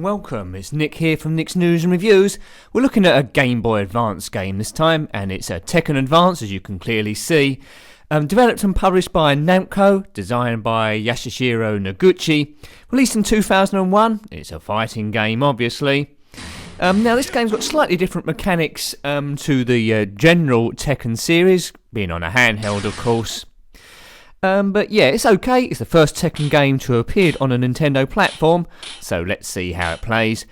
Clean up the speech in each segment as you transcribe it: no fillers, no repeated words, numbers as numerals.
welcome. It's Nick here from Nick's News and Reviews. We're looking at a Game Boy Advance game this time, and it's a TEKKEN ADVANCE, as you can clearly see. Developed and published by Namco, designed by Yashuhiro Noguchi. Released in 2001. It's a fighting game, obviously. Now, this game's got slightly different mechanics to the general Tekken series, being on a handheld, of course. But yeah, it's okay. It's the first Tekken game to have appeared on a Nintendo platform, so let's see how it plays.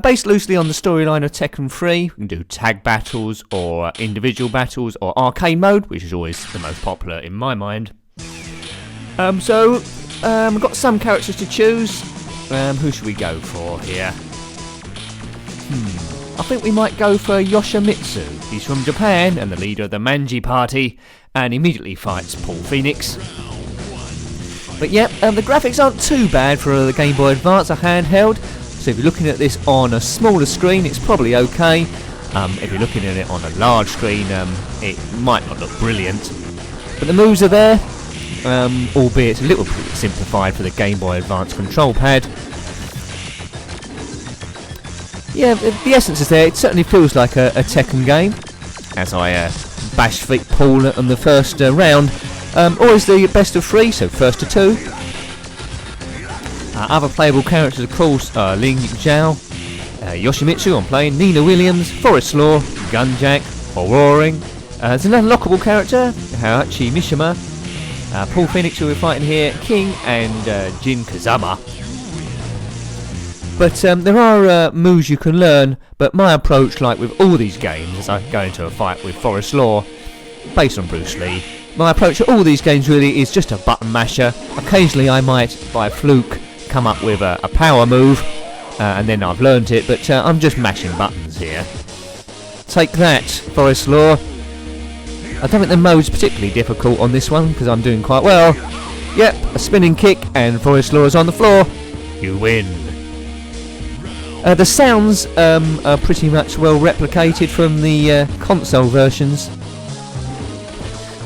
Based loosely on the storyline of Tekken 3, we can do tag battles or individual battles or arcade mode, which is always the most popular in my mind. We've got some characters to choose. Who should we go for here? I think we might go for Yoshimitsu. He's from Japan and the leader of the Manji party, and immediately fights Paul Phoenix. But yeah, the graphics aren't too bad for the Game Boy Advance, a handheld. So if you're looking at this on a smaller screen, it's probably okay. If you're looking at it on a large screen, it might not look brilliant. But the moves are there, albeit a little bit simplified for the Game Boy Advance control pad. Yeah, the essence is there. It certainly feels like a Tekken game. As I bash Paul on the first round. Always the best of 3, so first to 2. Other playable characters, of course, are Ling Zhao, Yoshimitsu, I'm playing, Nina Williams, Forest Law, Gunjack, Roaring. There's an unlockable character, Hayachi Mishima, Paul Phoenix, who we're fighting here, King, and Jin Kazama. But there are moves you can learn, but my approach, like with all these games, as I go into a fight with Forest Law, based on Bruce Lee, my approach to all these games really is just a button masher. Occasionally I might, by fluke, come up with a power move, and then I've learnt it, but I'm just mashing buttons here. Take that, Forest Law. I don't think the mode's particularly difficult on this one, because I'm doing quite well. Yep, a spinning kick, and Forest Law is on the floor. You win. The sounds are pretty much well replicated from the console versions.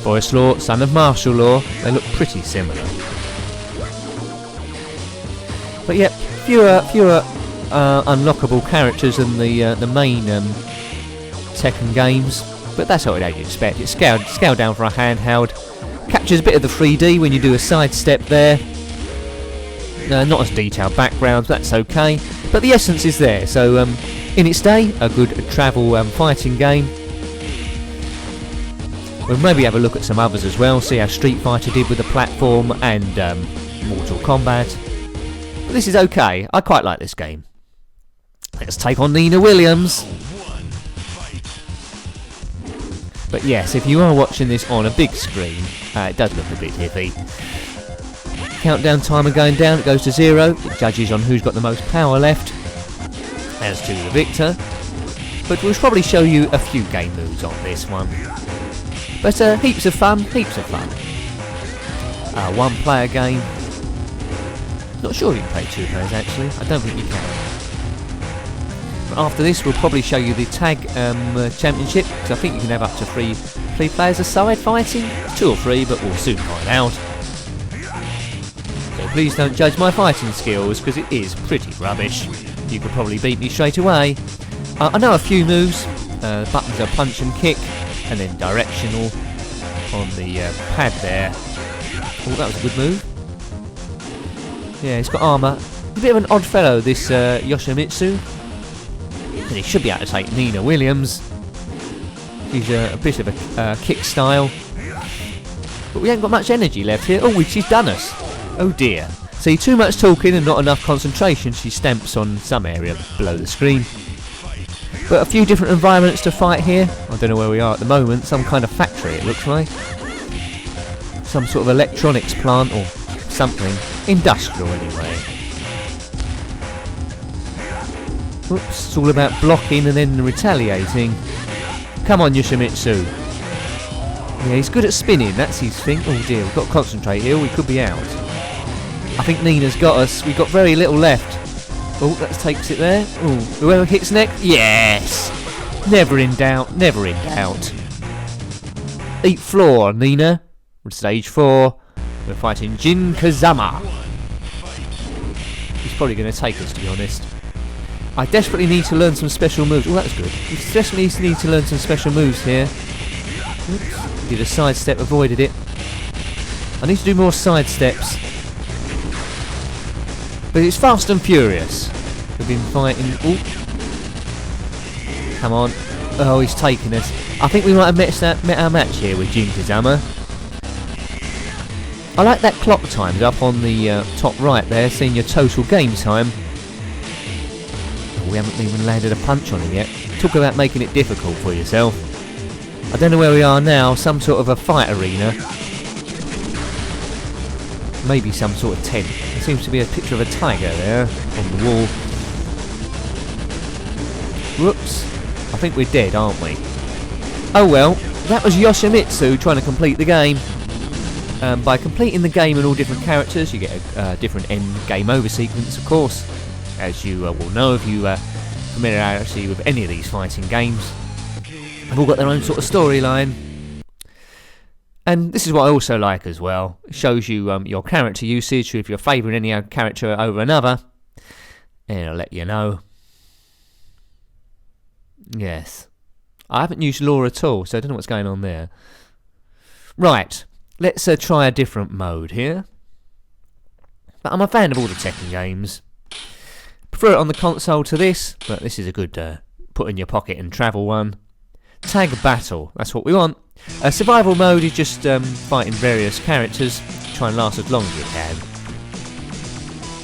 Forest Law, son of Martial Law, they look pretty similar. But yep, fewer unlockable characters than the main Tekken games, but that's what you'd expect. It's scaled down for a handheld. Captures a bit of the 3D when you do a sidestep there. Not as detailed backgrounds, that's okay. But the essence is there, so in its day, a good travel fighting game. We'll maybe have a look at some others as well, see how Street Fighter did with the platform and Mortal Kombat. But this is okay, I quite like this game. Let's take on Nina Williams. But yes, if you are watching this on a big screen, it does look a bit iffy. Countdown timer going down, it goes to 0. It judges on who's got the most power left as to the victor. But we'll probably show you a few game moves on this one. But heaps of fun. One player game. Not sure you can play 2 players actually, I don't think you can. But after this we'll probably show you the tag championship, because I think you can have up to 3 players a side fighting. 2 or 3, but we'll soon find out. So please don't judge my fighting skills, because it is pretty rubbish. You could probably beat me straight away. I know a few moves. Buttons are punch and kick, and then directional on the pad there. Oh, that was a good move. Yeah, he's got armour. He's a bit of an odd fellow, this Yoshimitsu. And he should be able to take Nina Williams. He's a bit of a kick style. But we haven't got much energy left here. Oh, she's done us. Oh dear. See, too much talking and not enough concentration. She stamps on some area below the screen. But a few different environments to fight here. I don't know where we are at the moment. Some kind of factory, it looks like. Some sort of electronics plant or something. Industrial, anyway. Oops, it's all about blocking and then retaliating. Come on, Yoshimitsu. Yeah, he's good at spinning. That's his thing. Oh dear, we've got to concentrate here. We could be out. I think Nina's got us. We've got very little left. Oh, that takes it there. Oh, whoever hits next. Yes! Never in doubt, never in doubt. Eat floor, Nina. On stage 4, we're fighting Jin Kazama. He's probably going to take us, to be honest. I desperately need to learn some special moves. Oh, that's good. You desperately need to learn some special moves here. Oops. Did a sidestep, avoided it. I need to do more sidesteps. But it's fast and furious. We've been fighting... Ooh. Come on. Oh, he's taking us. I think we might have met our match here with Jin Kazama. I like that clock times up on the top right there, seeing your total game time. Oh, we haven't even landed a punch on him yet. Talk about making it difficult for yourself. I don't know where we are now, some sort of a fight arena. Maybe some sort of tent. There seems to be a picture of a tiger there on the wall. Whoops. I think we're dead, aren't we? Oh well, that was Yoshimitsu trying to complete the game. By completing the game and all different characters, you get a different end game over sequence, of course. As you will know if you familiarity with any of these fighting games. They've all got their own sort of storyline. And this is what I also like as well. It shows you your character usage, if you're favouring any character over another. And it'll let you know. Yes. I haven't used law at all, so I don't know what's going on there. Right. Let's try a different mode here. But I'm a fan of all the Tekken games. Prefer it on the console to this, but this is a good put in your pocket and travel one. Tag battle, that's what we want. Survival mode is just fighting various characters, try and last as long as you can.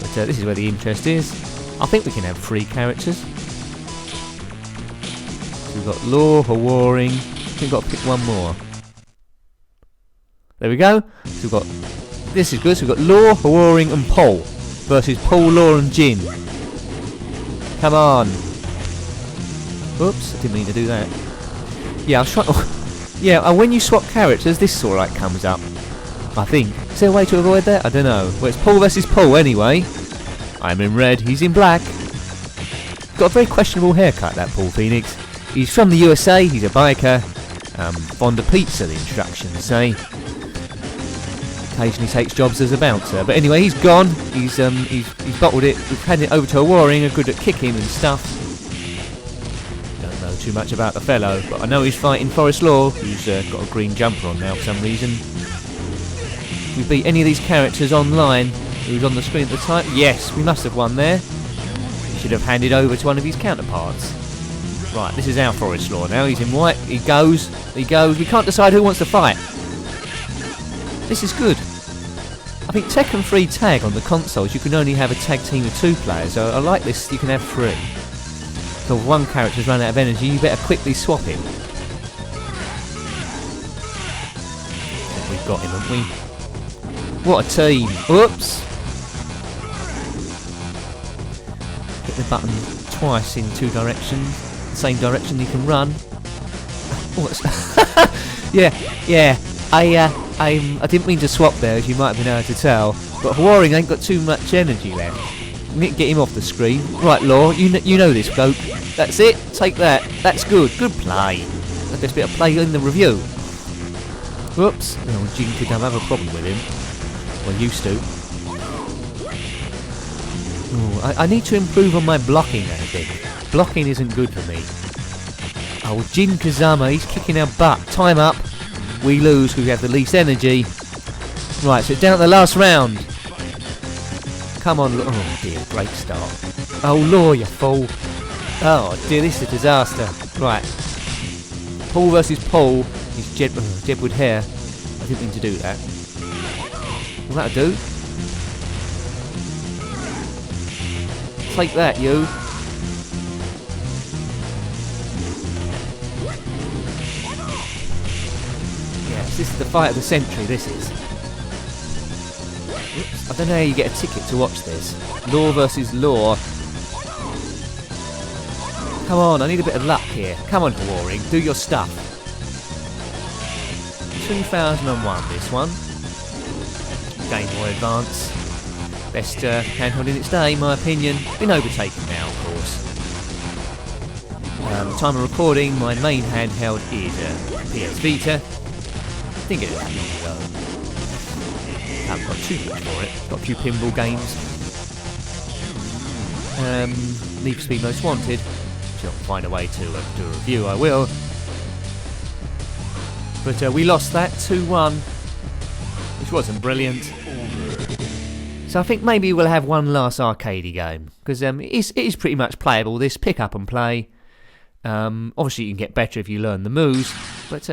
But this is where the interest is. I think we can have 3 characters. So we've got Law, Hawaring, I think we've got to pick one more. There we go. So we've got, this is good, so we've got Law, Hawaring and Paul versus Paul, Law and Jin. Come on. Oops, I didn't mean to do that. Yeah, I was trying to... Yeah, when you swap characters, this sort of like comes up. I think. Is there a way to avoid that? I don't know. Well, it's Paul versus Paul anyway. I'm in red, he's in black. Got a very questionable haircut, that Paul Phoenix. He's from the USA, he's a biker. Fond of pizza, the instructions say. Occasionally takes jobs as a bouncer. But anyway, he's gone. He's bottled it. We've handed it over to a Waring, good at kicking and stuff. Too much about the fellow, but I know he's fighting Forest Law, who's got a green jumper on now for some reason. If we beat any of these characters online who's on the screen at the time, yes, we must have won there. He should have handed over to one of his counterparts. Right, this is our Forest Law now. He's in white. He goes. We can't decide who wants to fight. This is good. I think Tekken 3 Tag on the consoles, you can only have a tag team of 2 players. So I like this. You can have 3. So if one character's run out of energy, you better quickly swap him. We've got him, haven't we? What a team! Oops! Hit the button twice in 2 directions. The same direction you can run. yeah. I didn't mean to swap there, as you might have been able to tell. But Hawaring ain't got too much energy left. We need to get him off the screen. Right, Law, you know this bloke. That's it, take that. That's good. Good play. The best bit of play in the review. Whoops. Oh, Jin could have a problem with him. Well, used to. Oh, I need to improve on my blocking, I think. Blocking isn't good for me. Oh, Jin Kazama, he's kicking our butt. Time up. We lose because we have the least energy. Right, so down to the last round. Come on, oh dear, great start. Oh, Law, you fool. Oh dear, this is a disaster. Right. Paul versus Paul. He's Jedward hair. I didn't mean to do that. Will that do? Take that, you. Yes, this is the fight of the century, this is. Oops, I don't know how you get a ticket to watch this. Law versus Law. Come on, I need a bit of luck here. Come on, Hawaring, do your stuff. 2001, this one. Gameboy Advance. Best handheld in its day, in my opinion. Been overtaken now, of course. Time of recording, my main handheld is PS Vita. I think it is long ago. I haven't got too much for it. Got a few pinball games. Need for Speed Most Wanted. If I can find a way to do a review, I will. But we lost that 2-1, which wasn't brilliant. So I think maybe we'll have one last arcadey game, because it is pretty much playable, this, pick up and play. Obviously you can get better if you learn the moves, but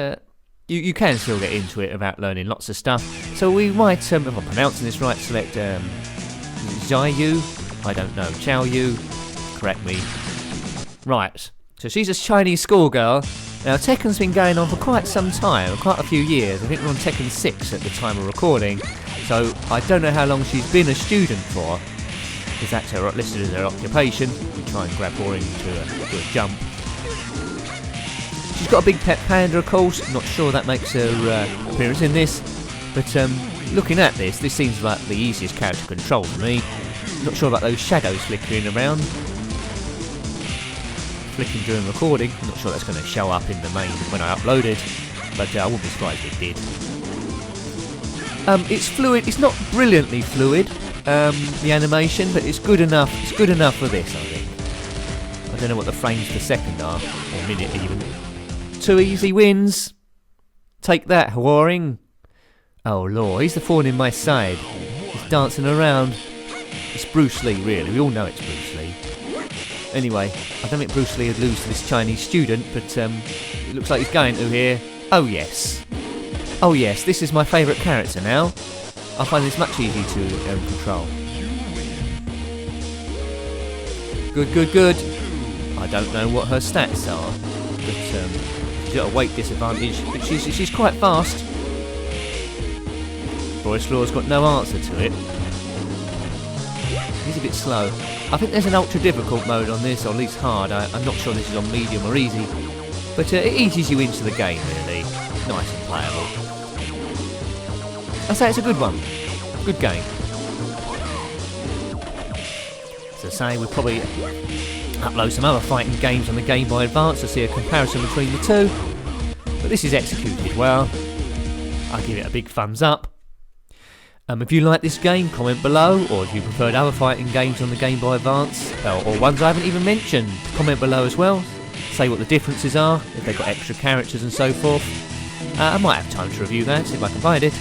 you can still get into it without learning lots of stuff. So we might, if I'm pronouncing this right, select Xiaoyu, I don't know, Xiaoyu, correct me. Right, so she's a Chinese schoolgirl. Now Tekken's been going on for quite some time, quite a few years. I think we're on Tekken 6 at the time of recording. So I don't know how long she's been a student for, because that's her listed as her occupation. We try and grab her into do a jump. She's got a big pet panda, of course. Not sure that makes her appearance in this, but looking at this seems like the easiest character to control for me. Not sure about those shadows flickering around, flicking during recording. I'm not sure that's going to show up in the main when I upload it, but I wouldn't be surprised if it did. It's fluid. It's not brilliantly fluid, the animation, but it's good enough. It's good enough for this, I think. I don't know what the frames per second are, or minute even. 2 easy wins. Take that, Huaring. Oh lord, he's the thorn in my side. He's dancing around. It's Bruce Lee, really. We all know it's Bruce Lee. Anyway, I don't think Bruce Lee would lose to this Chinese student, but it looks like he's going to here. Oh yes. Oh yes, this is my favourite character now. I find this much easier to control. Good, good, good. I don't know what her stats are, but she's got a weight disadvantage, but she's quite fast. Boris Law's got no answer to it. He's a bit slow. I think there's an ultra difficult mode on this, or at least hard. I'm not sure this is on medium or easy, but it eases you into the game, really. Nice and playable. I say it's a good one. Good game. As I say, we'll probably upload some other fighting games on the Gameboy Advance to see a comparison between the two. But this is executed well. I'll give it a big thumbs up. If you like this game, comment below, or if you preferred other fighting games on the Game Boy Advance, or ones I haven't even mentioned, comment below as well. Say what the differences are, if they've got extra characters and so forth. I might have time to review that, if I can find it.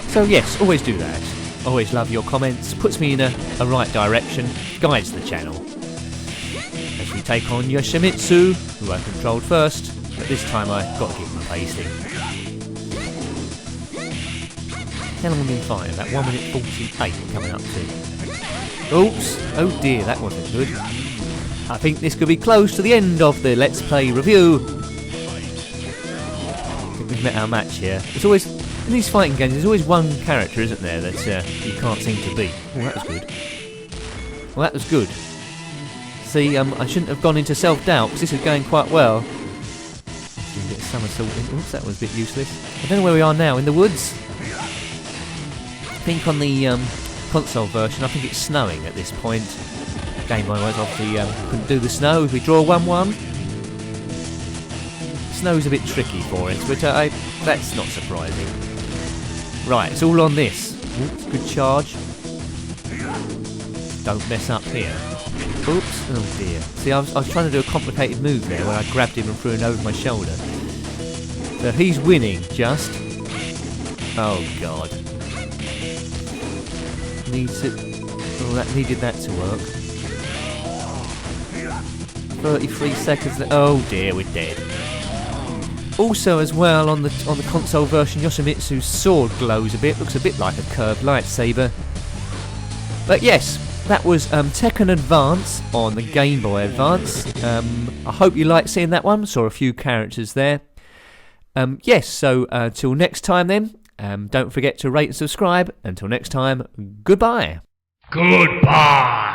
So yes, always do that. Always love your comments, puts me in a right direction, guides the channel. As we take on Yoshimitsu, who I controlled first, but this time I've got to give him a pasting. How long have I been fighting? About 1 minute 48 coming up to. Oops, oh dear, that wasn't good. I think this could be close to the end of the Let's Play review. I think we've met our match here. It's always, in these fighting games, there's always one character, isn't there, that you can't seem to beat. Oh, that was good. Well, that was good. See, I shouldn't have gone into self-doubt, because this is going quite well. A bit of somersaulting. Oops, that was a bit useless. I don't know where we are now, in the woods? I think on the console version, I think it's snowing at this point. Game Boy was obviously couldn't do the snow. If we draw 1-1, snow's a bit tricky for it, but that's not surprising. Right, it's all on this. Oops, good charge. Don't mess up here. Oops, oh dear. See, I was trying to do a complicated move there where I grabbed him and threw him over my shoulder. So he's winning, just. Oh god. Needs it. Oh, that needed that to work. 33 seconds. Oh dear, we're dead. Also, as well, on the console version, Yoshimitsu's sword glows a bit. Looks a bit like a curved lightsaber. But yes, that was Tekken Advance on the Game Boy Advance. I hope you liked seeing that one. Saw a few characters there. Yes, so till next time then. Don't forget to rate and subscribe. Until next time, goodbye. Goodbye.